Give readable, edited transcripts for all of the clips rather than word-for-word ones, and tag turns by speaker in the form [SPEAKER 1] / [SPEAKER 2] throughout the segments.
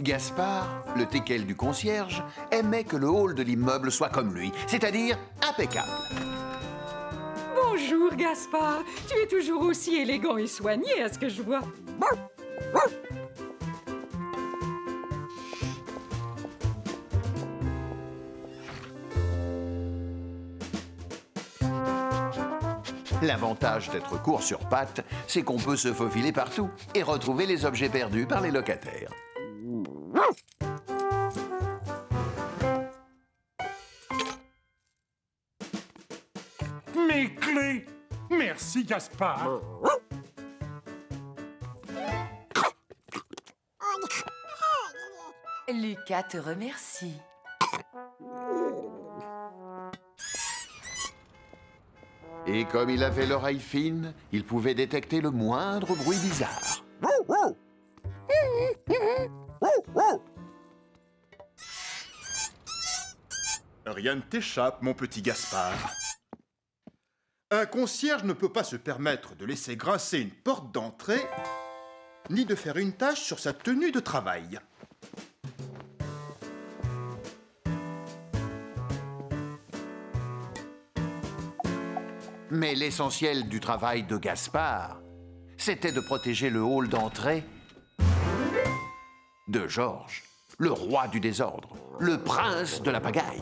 [SPEAKER 1] Gaspard, le teckel du concierge, aimait que le hall de l'immeuble soit comme lui, c'est-à-dire impeccable.
[SPEAKER 2] Bonjour, Gaspard. Tu es toujours aussi élégant et soigné, à ce que je vois.
[SPEAKER 1] L'avantage d'être court sur pattes, c'est qu'on peut se faufiler partout et retrouver les objets perdus par les locataires.
[SPEAKER 3] Mes clés! Merci, Gaspard.
[SPEAKER 4] Lucas te remercie.
[SPEAKER 1] Et comme il avait l'oreille fine, il pouvait détecter le moindre bruit bizarre.
[SPEAKER 5] Rien ne t'échappe, mon petit Gaspard. Un concierge ne peut pas se permettre de laisser grincer une porte d'entrée, ni de faire une tache sur sa tenue de travail.
[SPEAKER 1] Mais l'essentiel du travail de Gaspard, c'était de protéger le hall d'entrée de Georges, le roi du désordre, le prince de la pagaille.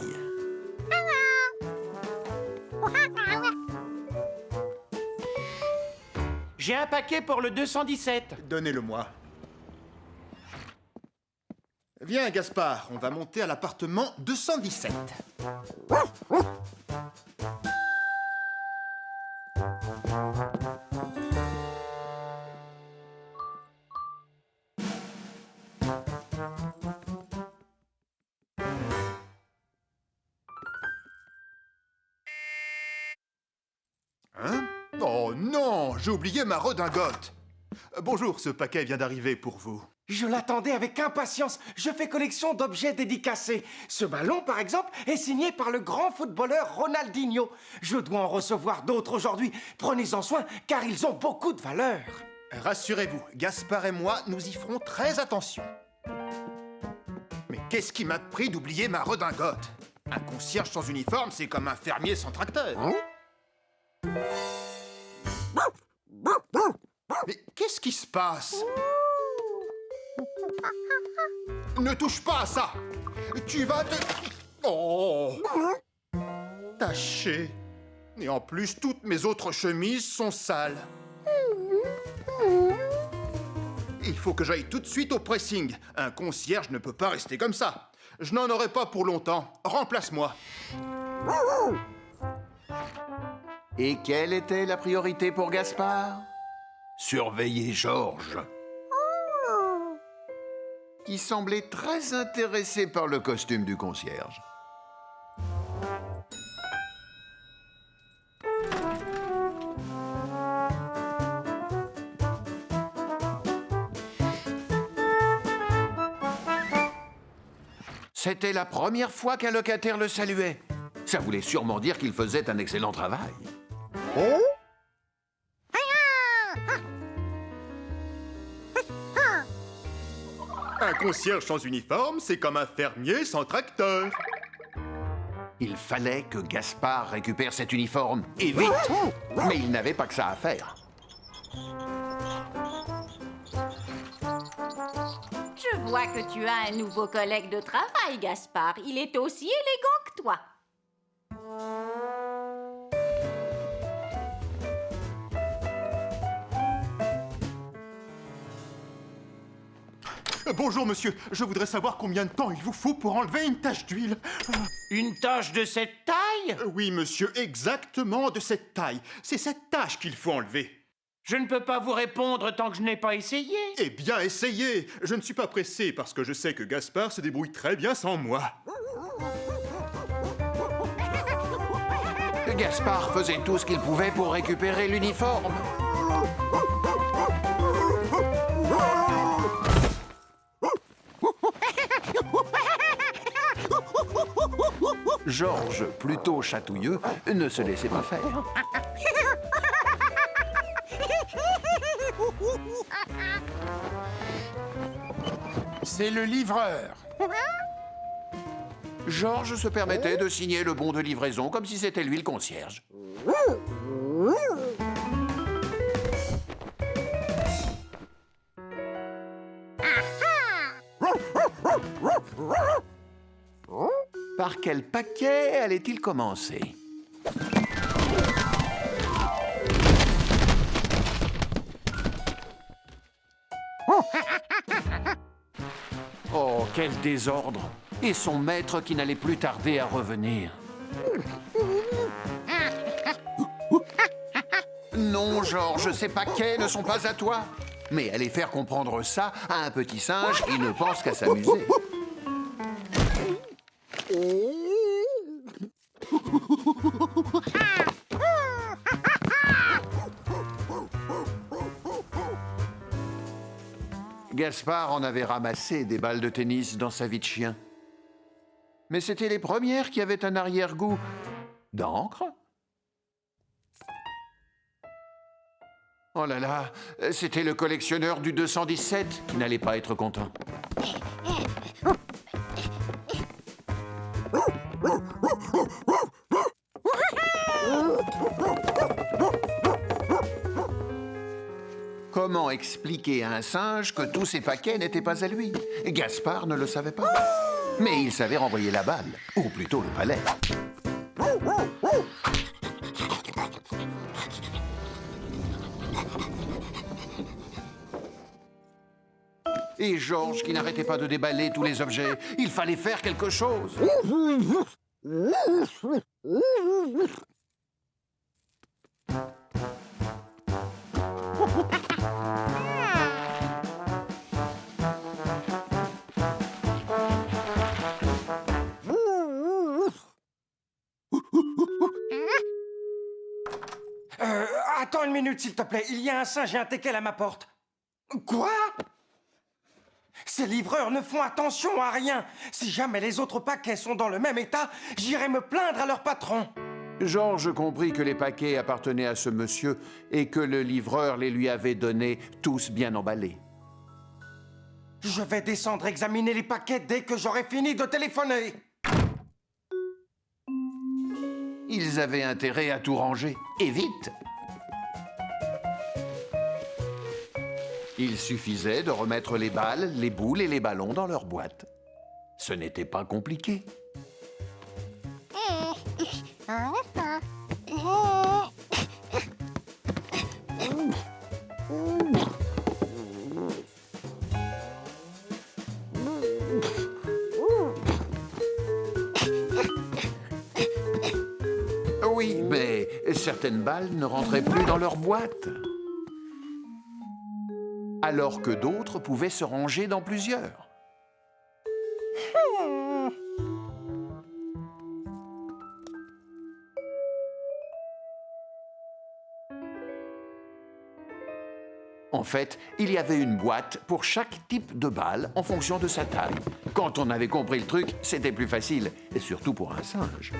[SPEAKER 6] J'ai un paquet pour le 217.
[SPEAKER 5] Donnez-le-moi. Viens, Gaspard, on va monter à l'appartement 217. Hein? Oh non, j'ai oublié ma redingote. Bonjour, ce paquet vient d'arriver pour vous.
[SPEAKER 6] Je l'attendais avec impatience. Je fais collection d'objets dédicacés. Ce ballon, par exemple, est signé par le grand footballeur Ronaldinho. Je dois en recevoir d'autres aujourd'hui. Prenez-en soin, car ils ont beaucoup de valeur.
[SPEAKER 5] Rassurez-vous, Gaspard et moi, nous y ferons très attention. Mais qu'est-ce qui m'a pris d'oublier ma redingote? Un concierge sans uniforme, c'est comme un fermier sans tracteur. Mais qu'est-ce qui se passe? Ne touche pas à ça! Tu vas te... Oh! Taché. Et en plus, toutes mes autres chemises sont sales. Il faut que j'aille tout de suite au pressing. Un concierge ne peut pas rester comme ça. Je n'en aurai pas pour longtemps. Remplace-moi.
[SPEAKER 1] Et quelle était la priorité pour Gaspard? Surveiller Georges, qui semblait très intéressé par le costume du concierge. C'était la première fois qu'un locataire le saluait. Ça voulait sûrement dire qu'il faisait un excellent travail.
[SPEAKER 5] Un concierge sans uniforme, c'est comme un fermier sans tracteur.
[SPEAKER 1] Il fallait que Gaspard récupère cet uniforme, et vite. Mais il n'avait pas que ça à faire.
[SPEAKER 7] Je vois que tu as un nouveau collègue de travail, Gaspard. Il est aussi élégant que toi.
[SPEAKER 5] Bonjour, monsieur. Je voudrais savoir combien de temps il vous faut pour enlever une tache d'huile.
[SPEAKER 6] Une tache de cette taille?
[SPEAKER 5] Oui, monsieur, exactement de cette taille. C'est cette tache qu'il faut enlever.
[SPEAKER 6] Je ne peux pas vous répondre tant que je n'ai pas essayé.
[SPEAKER 5] Eh bien, essayez. Je ne suis pas pressé parce que je sais que Gaspard se débrouille très bien sans moi.
[SPEAKER 1] Gaspard faisait tout ce qu'il pouvait pour récupérer l'uniforme. Georges, plutôt chatouilleux, ne se laissait pas faire.
[SPEAKER 3] c'est le livreur.
[SPEAKER 1] Georges se permettait de signer le bon de livraison comme si c'était lui le concierge. Par quel paquet allait-il commencer? Oh, quel désordre! Et son maître qui n'allait plus tarder à revenir. Non, Georges, ces paquets ne sont pas à toi. Mais aller faire comprendre ça à un petit singe qui ne pense qu'à s'amuser. Gaspard en avait ramassé des balles de tennis dans sa vie de chien. Mais c'était les premières qui avaient un arrière-goût d'encre. Oh là là, c'était le collectionneur du 217 qui n'allait pas être content. Comment expliquer à un singe que tous ses paquets n'étaient pas à lui? Gaspard ne le savait pas. Mais il savait renvoyer la balle, ou plutôt le palais. Et Georges qui n'arrêtait pas de déballer tous les objets. Il fallait faire quelque chose.
[SPEAKER 6] Attends une minute, s'il te plaît. Il y a un singe et un teckel à ma porte. Quoi? Ces livreurs ne font attention à rien. Si jamais les autres paquets sont dans le même état, j'irai me plaindre à leur patron.
[SPEAKER 1] Georges comprit que les paquets appartenaient à ce monsieur et que le livreur les lui avait donnés tous bien emballés.
[SPEAKER 6] Je vais descendre examiner les paquets dès que j'aurai fini de téléphoner.
[SPEAKER 1] Ils avaient intérêt à tout ranger, et vite. Il suffisait de remettre les balles, les boules et les ballons dans leur boîte. Ce n'était pas compliqué. Oui, mais certaines balles ne rentraient plus dans leur boîte. Alors que d'autres pouvaient se ranger dans plusieurs. En fait, il y avait une boîte pour chaque type de balle en fonction de sa taille. Quand on avait compris le truc, c'était plus facile, et surtout pour un singe.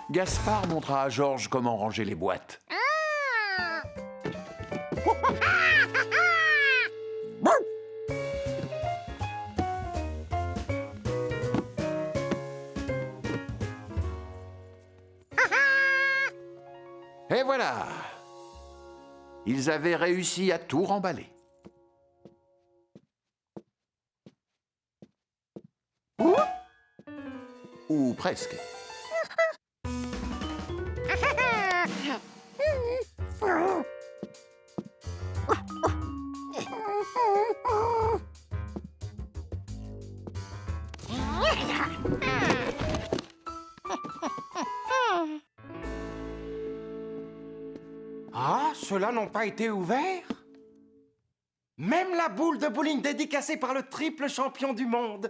[SPEAKER 1] Gaspard montra à Georges comment ranger les boîtes. Et voilà! Ils avaient réussi à tout remballer. Ou presque.
[SPEAKER 6] Ceux-là n'ont pas été ouverts? Même la boule de bowling dédicacée par le triple champion du monde.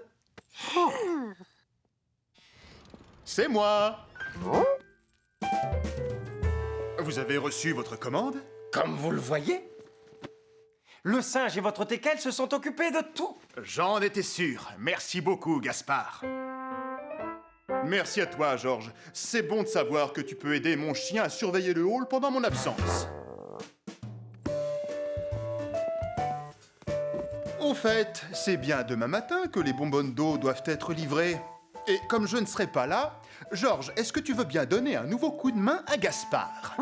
[SPEAKER 5] C'est moi. Vous avez reçu votre commande?
[SPEAKER 6] Comme vous le voyez, le singe et votre teckel se sont occupés de tout.
[SPEAKER 5] J'en étais sûr. Merci beaucoup, Gaspard. Merci à toi, Georges. C'est bon de savoir que tu peux aider mon chien à surveiller le hall pendant mon absence. Au fait, c'est bien demain matin que les bonbonnes d'eau doivent être livrées. Et comme je ne serai pas là, Georges, est-ce que tu veux bien donner un nouveau coup de main à Gaspard?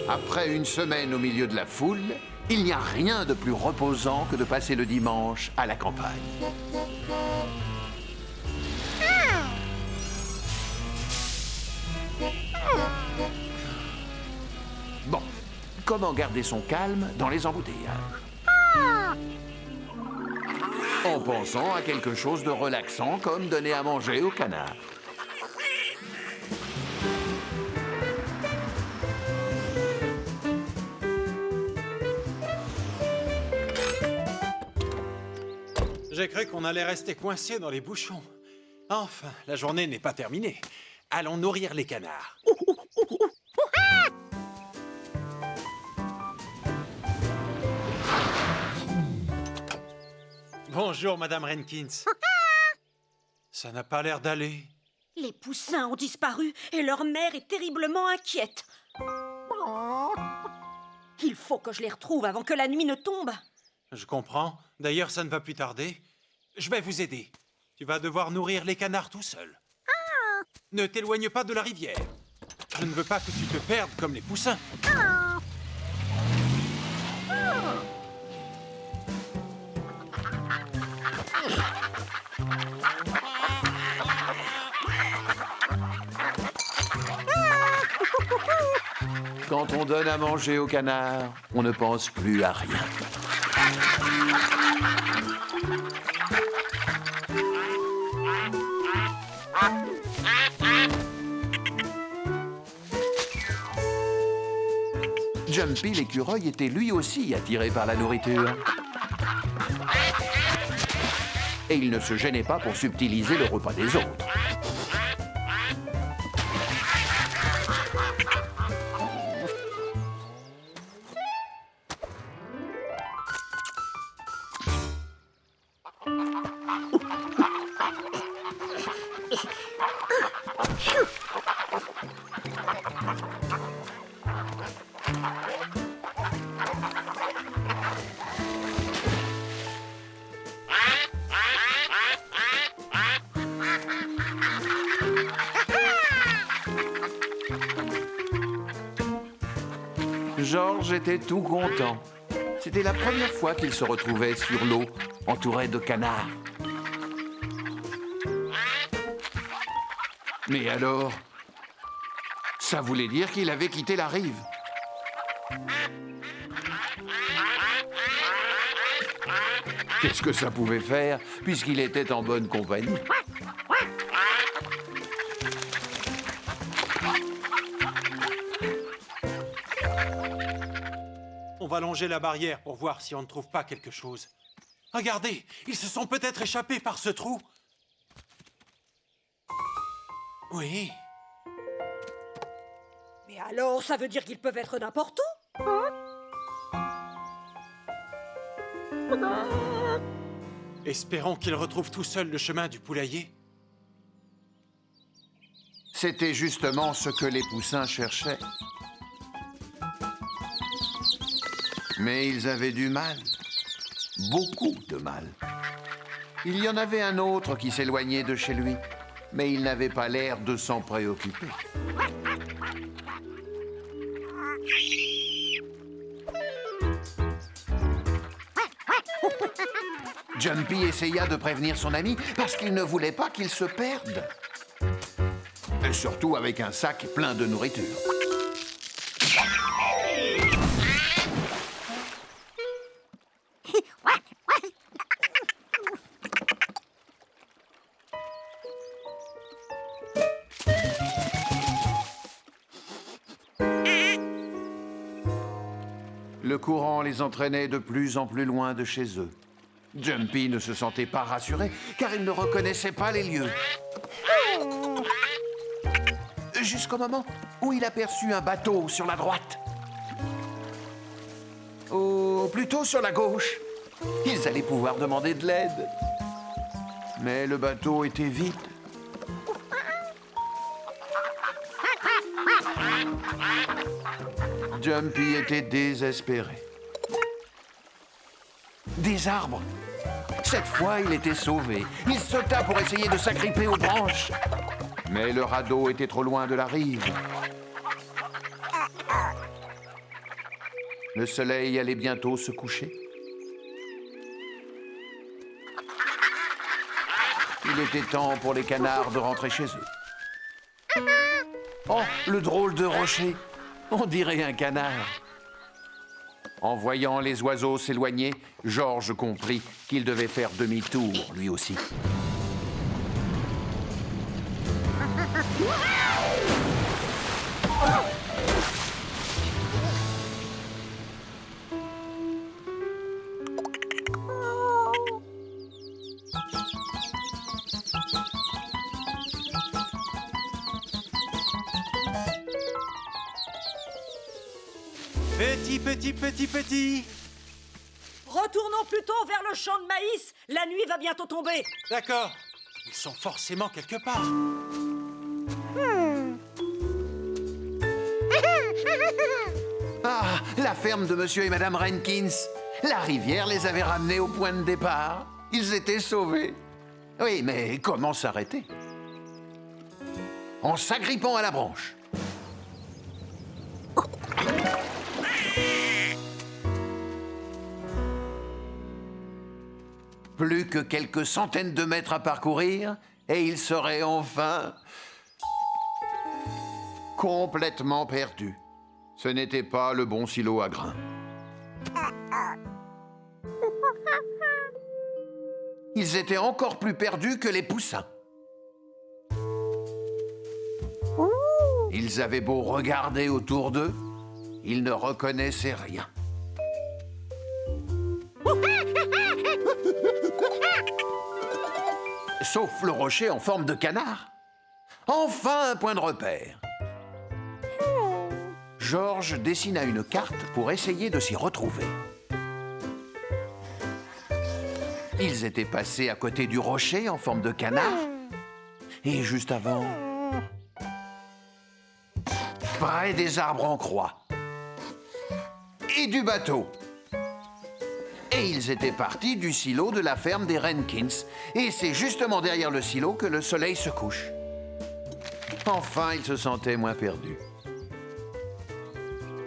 [SPEAKER 1] Après une semaine au milieu de la foule, il n'y a rien de plus reposant que de passer le dimanche à la campagne. Bon, comment garder son calme dans les embouteillages? En pensant à quelque chose de relaxant comme donner à manger au canard.
[SPEAKER 8] J'ai cru qu'on allait rester coincé dans les bouchons. Enfin, la journée n'est pas terminée. Allons nourrir les canards. Bonjour, Madame Rankins. Ça n'a pas l'air d'aller.
[SPEAKER 9] Les poussins ont disparu et leur mère est terriblement inquiète. Il faut que je les retrouve avant que la nuit ne tombe.
[SPEAKER 8] Je comprends. D'ailleurs, ça ne va plus tarder. Je vais vous aider. Tu vas devoir nourrir les canards tout seul. Ne t'éloigne pas de la rivière. Je ne veux pas que tu te perdes comme les poussins.
[SPEAKER 1] Quand on donne à manger au canard, on ne pense plus à rien. Jumpy l'écureuil était lui aussi attiré par la nourriture. Et il ne se gênait pas pour subtiliser le repas des autres. Georges était tout content. C'était la première fois qu'il se retrouvait sur l'eau, entouré de canards. Mais alors, ça voulait dire qu'il avait quitté la rive. Qu'est-ce que ça pouvait faire, puisqu'il était en bonne compagnie?
[SPEAKER 8] On va longer la barrière pour voir si on ne trouve pas quelque chose. Regardez, ils se sont peut-être échappés par ce trou. Oui.
[SPEAKER 9] Mais alors, ça veut dire qu'ils peuvent être n'importe où?
[SPEAKER 8] Espérons qu'ils retrouvent tout seuls le chemin du poulailler.
[SPEAKER 1] C'était justement ce que les poussins cherchaient. Mais ils avaient du mal. Beaucoup de mal. Il y en avait un autre qui s'éloignait de chez lui, mais il n'avait pas l'air de s'en préoccuper. Jumpy essaya de prévenir son ami parce qu'il ne voulait pas qu'il se perde. Et surtout avec un sac plein de nourriture. Le courant les entraînait de plus en plus loin de chez eux. Jumpy ne se sentait pas rassuré, car il ne reconnaissait pas les lieux. Jusqu'au moment où il aperçut un bateau sur la droite. Ou plutôt sur la gauche. Ils allaient pouvoir demander de l'aide. Mais le bateau était vide. Jumpy était désespéré. Des arbres. Cette fois, il était sauvé. Il sauta pour essayer de s'agripper aux branches. Mais le radeau était trop loin de la rive. Le soleil allait bientôt se coucher. Il était temps pour les canards de rentrer chez eux. Oh, le drôle de rocher! On dirait un canard. En voyant les oiseaux s'éloigner, Georges comprit qu'il devait faire demi-tour, lui aussi.
[SPEAKER 8] Petit.
[SPEAKER 9] Retournons plutôt vers le champ de maïs. La nuit va bientôt tomber.
[SPEAKER 8] D'accord. Ils sont forcément quelque part.
[SPEAKER 1] Ah, la ferme de Monsieur et Madame Rankins. La rivière les avait ramenés au point de départ. Ils étaient sauvés. Oui, mais comment s'arrêter? En s'agrippant à la branche. Plus que quelques centaines de mètres à parcourir, et ils seraient enfin complètement perdus. Ce n'était pas le bon silo à grains. Ils étaient encore plus perdus que les poussins. Ils avaient beau regarder autour d'eux, ils ne reconnaissaient rien. Sauf le rocher en forme de canard. Enfin un point de repère. Georges dessina une carte pour essayer de s'y retrouver. Ils étaient passés à côté du rocher en forme de canard. Et juste avant, près des arbres en croix. Et du bateau. Et ils étaient partis du silo de la ferme des Rankins. Et c'est justement derrière le silo que le soleil se couche. Enfin, ils se sentaient moins perdus.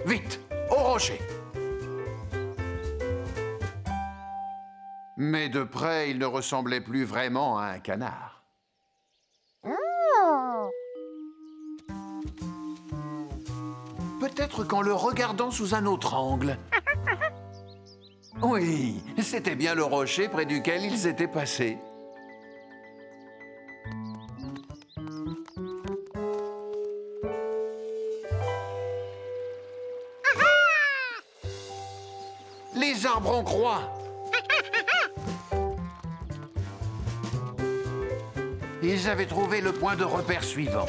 [SPEAKER 1] Vite, au rocher! Mais de près, il ne ressemblait plus vraiment à un canard. Peut-être qu'en le regardant sous un autre angle. Oui, c'était bien le rocher près duquel ils étaient passés. Les arbres en croix. Ils avaient trouvé le point de repère suivant.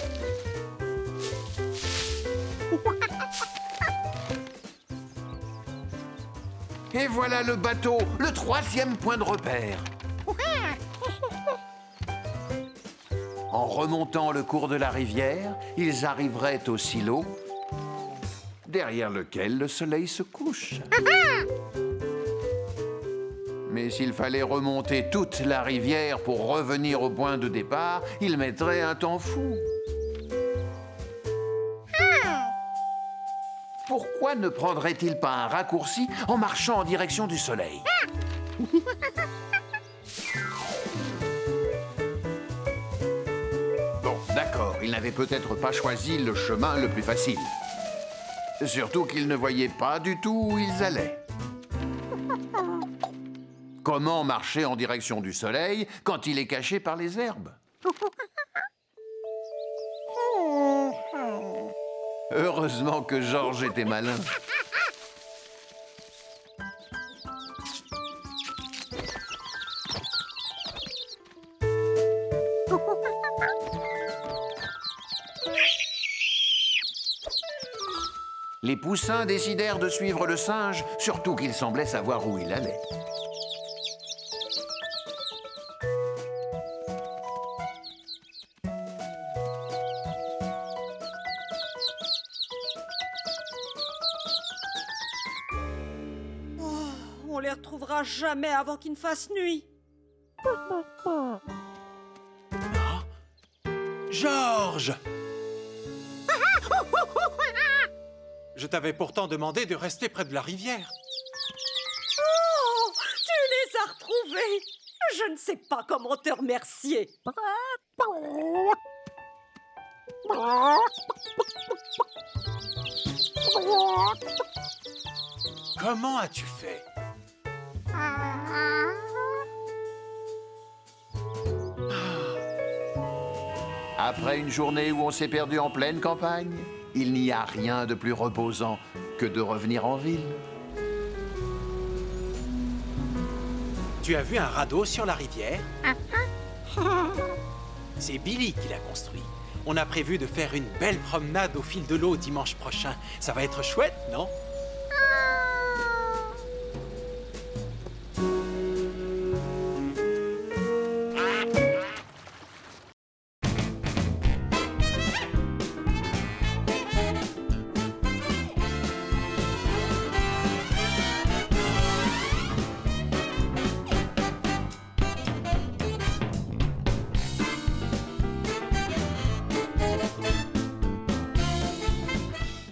[SPEAKER 1] Et voilà le bateau, le troisième point de repère. En remontant le cours de la rivière, ils arriveraient au silo, derrière lequel le soleil se couche. Mais s'il fallait remonter toute la rivière pour revenir au point de départ, il mettrait un temps fou. Pourquoi ne prendrait-il pas un raccourci en marchant en direction du soleil? Bon, d'accord, il n'avait peut-être pas choisi le chemin le plus facile. Surtout qu'ils ne voyaient pas du tout où ils allaient. Comment marcher en direction du soleil quand il est caché par les herbes? Heureusement que Georges était malin. Les poussins décidèrent de suivre le singe, surtout qu'il semblait savoir où il allait.
[SPEAKER 9] On les retrouvera jamais avant qu'il ne fasse nuit.
[SPEAKER 8] Georges! Je t'avais pourtant demandé de rester près de la rivière.
[SPEAKER 9] Oh, tu les as retrouvés. Je ne sais pas comment te remercier.
[SPEAKER 8] Comment as-tu fait?
[SPEAKER 1] Après une journée où on s'est perdu en pleine campagne, il n'y a rien de plus reposant que de revenir en ville.
[SPEAKER 8] Tu as vu un radeau sur la rivière? C'est Billy qui l'a construit. On a prévu de faire une belle promenade au fil de l'eau dimanche prochain. Ça va être chouette, non?